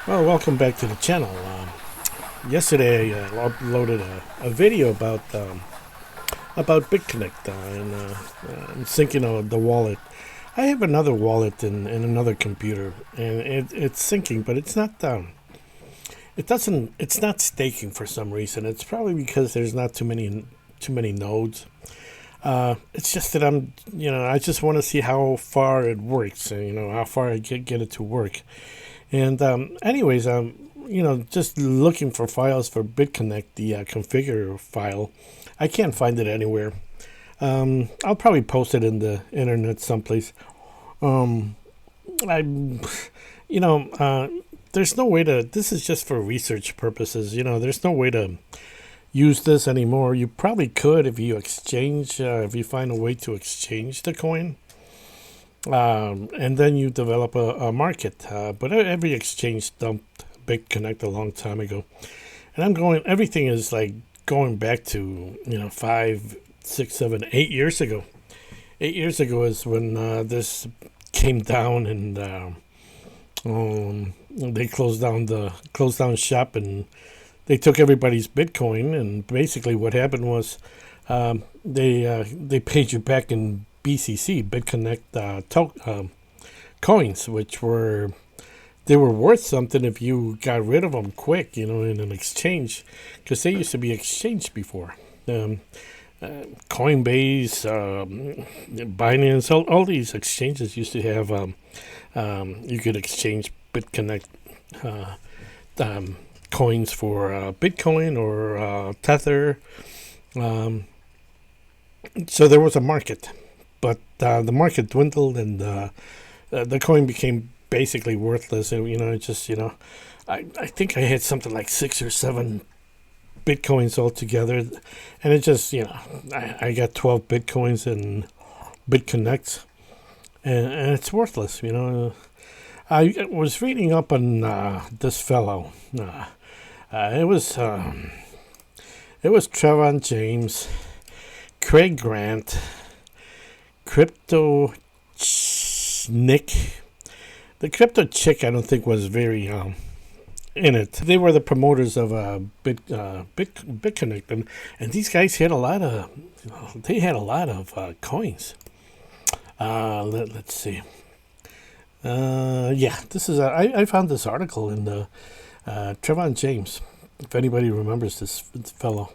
Well, welcome back to the channel. Yesterday, I uploaded a video about Bitconnect and syncing the wallet. I have another wallet in another computer, and it's syncing, but it's not. It doesn't. It's not staking for some reason. It's probably because there's not too many nodes. It's just that I just want to see how far it works, and how far I get it to work. And anyways, just looking for files for Bitconnect, the configure file. I can't find it anywhere. I'll probably post it in the internet someplace. Um, I, you know, there's no way to. This is just for research purposes. There's no way to use this anymore. You probably could if you if you find a way to exchange the coin. And then you develop a market. But every exchange dumped BitConnect a long time ago, and everything is like going back to 5, 6, 7, 8 years ago. 8 years ago is when this came down, and they closed down shop, and they took everybody's Bitcoin. And basically, what happened was they paid you back in BCC, Bitconnect coins, which they were worth something if you got rid of them quick, in an exchange, because they used to be exchanged before. Coinbase, Binance, all these exchanges used to have. You could exchange Bitconnect coins for Bitcoin or Tether. So there was a market, but the market dwindled, and the coin became basically worthless. And I think I had something like 6 or 7 Bitcoins altogether, and it just I got 12 Bitcoins and Bitconnects, and it's worthless. I was reading up on this fellow. It was Trevon James, Craig Grant, Crypto Nick. The Crypto Chick, I don't think, was very in it. They were the promoters of BitConnect, and these guys had a lot of coins. Let's see. Yeah, this is I found this article in the Trevon James. If anybody remembers this fellow,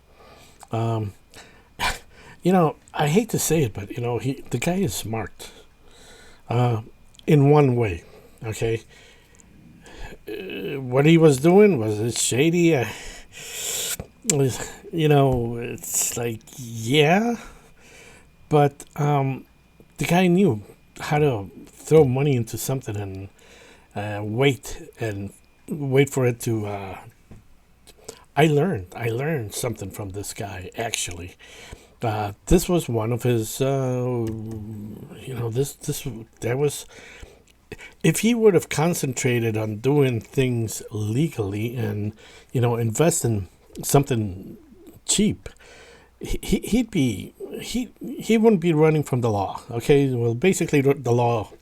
I hate to say it, but the guy is smart. In one way, okay. What he was doing was it shady. It's like, yeah, but the guy knew how to throw money into something and wait for it to. I learned something from this guy, actually. This was one of his. There was. If he would have concentrated on doing things legally and invest in something cheap, he wouldn't be running from the law. Okay, well, basically the law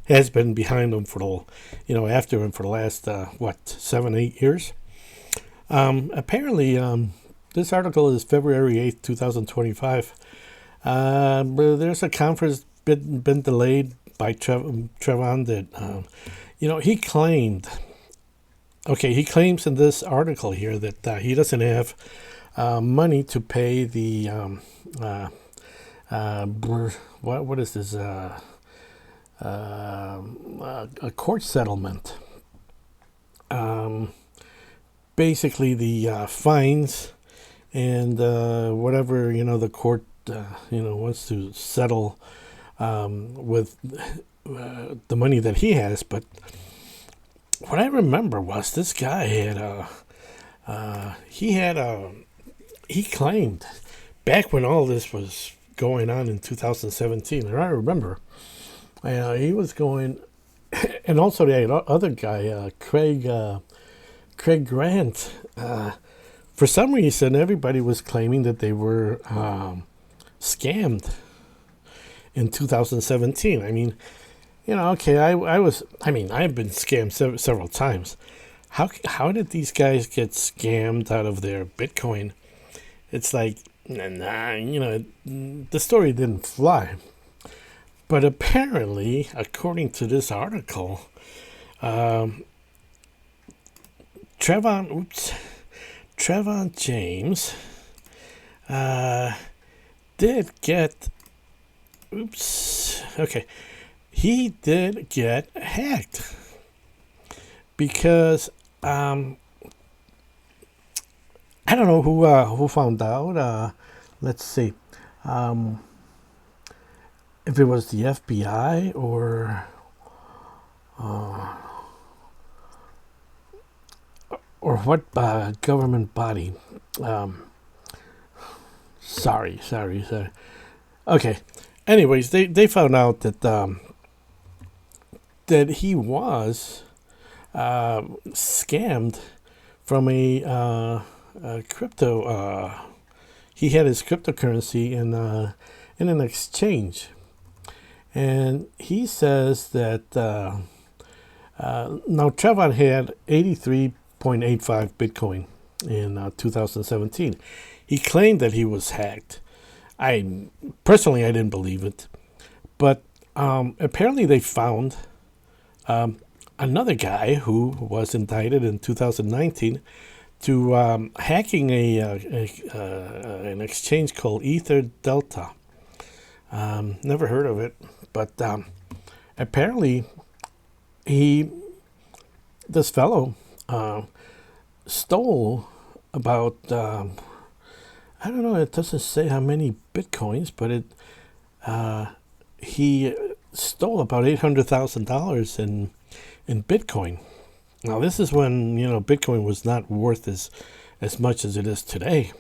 has been behind him after him for the last 7, 8 years. Apparently, this article is February 8th, 2025. There's a conference been delayed by Trevon that he claimed. Okay, he claims in this article here that he doesn't have money to pay the what is this a court settlement. Basically, the fines and whatever the court wants to settle with the money that he has. But what I remember was this guy he claimed back when all this was going on in 2017, and I remember he was going, and also the other guy, Craig Grant. For some reason, everybody was claiming that they were scammed in 2017. I mean, okay, I've been scammed several times. how did these guys get scammed out of their Bitcoin? It's like, nah, the story didn't fly. But apparently, according to this article, um, Trevon James did get, he did get hacked because I don't know who found out. Let's see, if it was the FBI or what government body. Sorry. Okay. Anyways, they found out that that he was scammed from a crypto. He had his cryptocurrency in an exchange, and he says that now Trevon had 83.85 Bitcoin in 2017. He claimed that he was hacked. I didn't believe it, but apparently they found another guy who was indicted in 2019 to hacking an exchange called Ether Delta. Never heard of it, but apparently this fellow stole about I don't know. It doesn't say how many bitcoins, but he stole about $800,000 in Bitcoin. Now this is when Bitcoin was not worth as much as it is today.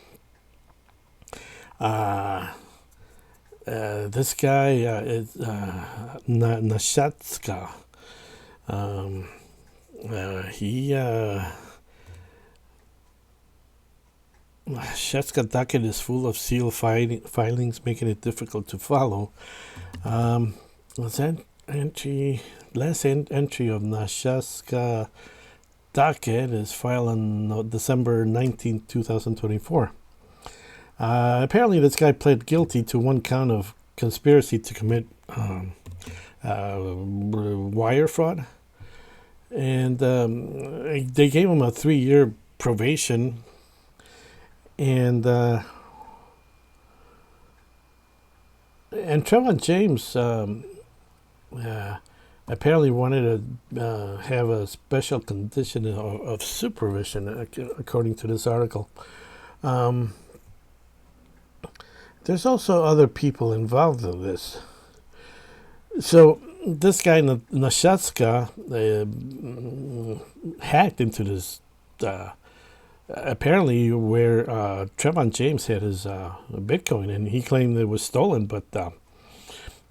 This guy is Nashatska. Shetska docket is full of sealed filings, making it difficult to follow. Last entry of Nashaska docket is filed on December 19, 2024. Apparently, this guy pled guilty to one count of conspiracy to commit wire fraud, and they gave him a 3-year probation. And Trevon James apparently wanted to have a special condition of supervision, according to this article. There's also other people involved in this. So this guy Nashatska hacked into this. Apparently where Trevon James had his Bitcoin, and he claimed it was stolen, but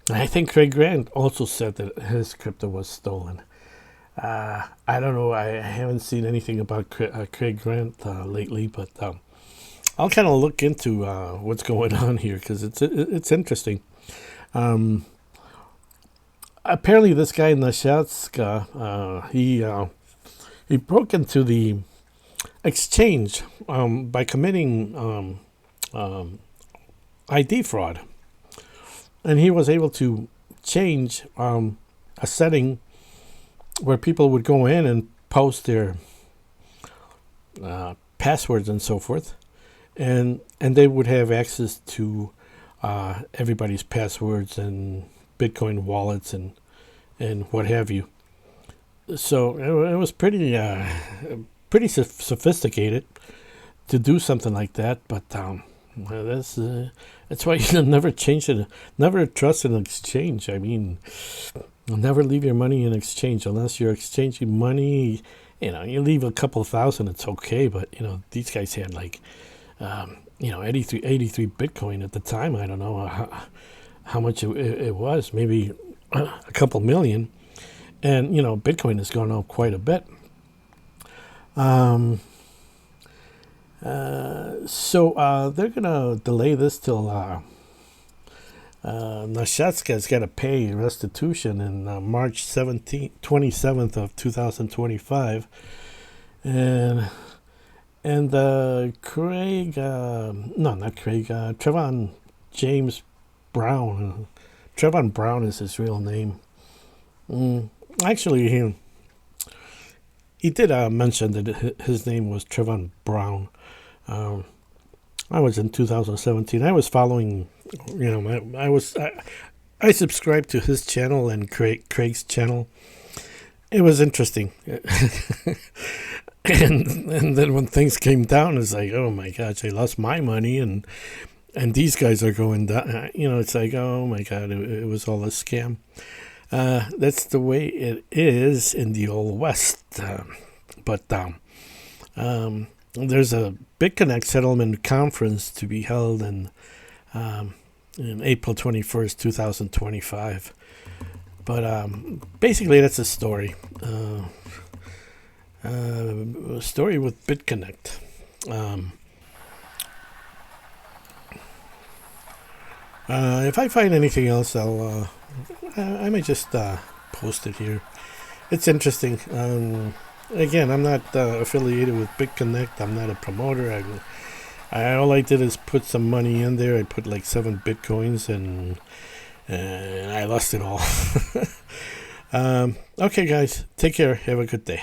I think Craig Grant also said that his crypto was stolen. I don't know. I haven't seen anything about Craig Grant lately, but I'll kind of look into what's going on here because it's interesting. Apparently this guy Nashatska, he broke into the exchange by committing ID fraud, and he was able to change a setting where people would go in and post their passwords and so forth, and they would have access to everybody's passwords and Bitcoin wallets and what have you. So it was pretty sophisticated to do something like that, but that's why you never trust an exchange. I mean, never leave your money in exchange unless you're exchanging money. You leave a couple thousand, it's okay, but these guys had 83 Bitcoin at the time. I don't know how much it was, maybe a couple million, and Bitcoin has gone up quite a bit. So they're gonna delay this till Nashatska's got to pay restitution in March 27th of 2025, and Craig, no, not Craig, Trevon James Brown. Trevon Brown is his real name. Actually, he did mention that his name was Trevon Brown. I was in 2017. I was following, I subscribed to his channel and Craig's channel. It was interesting. and then when things came down, it's like, oh my gosh, I lost my money, and these guys are going down. It's like, oh my god, it was all a scam. That's the way it is in the old west. But there's a Bitconnect settlement conference to be held in April 21st, 2025. But basically, that's a story. A story with Bitconnect. If I find anything else, I might just post it here. It's interesting. Again, I'm not affiliated with Bitconnect. I'm not a promoter. All I did is put some money in there. I put like 7 Bitcoins, and I lost it all. Okay, guys, take care. Have a good day.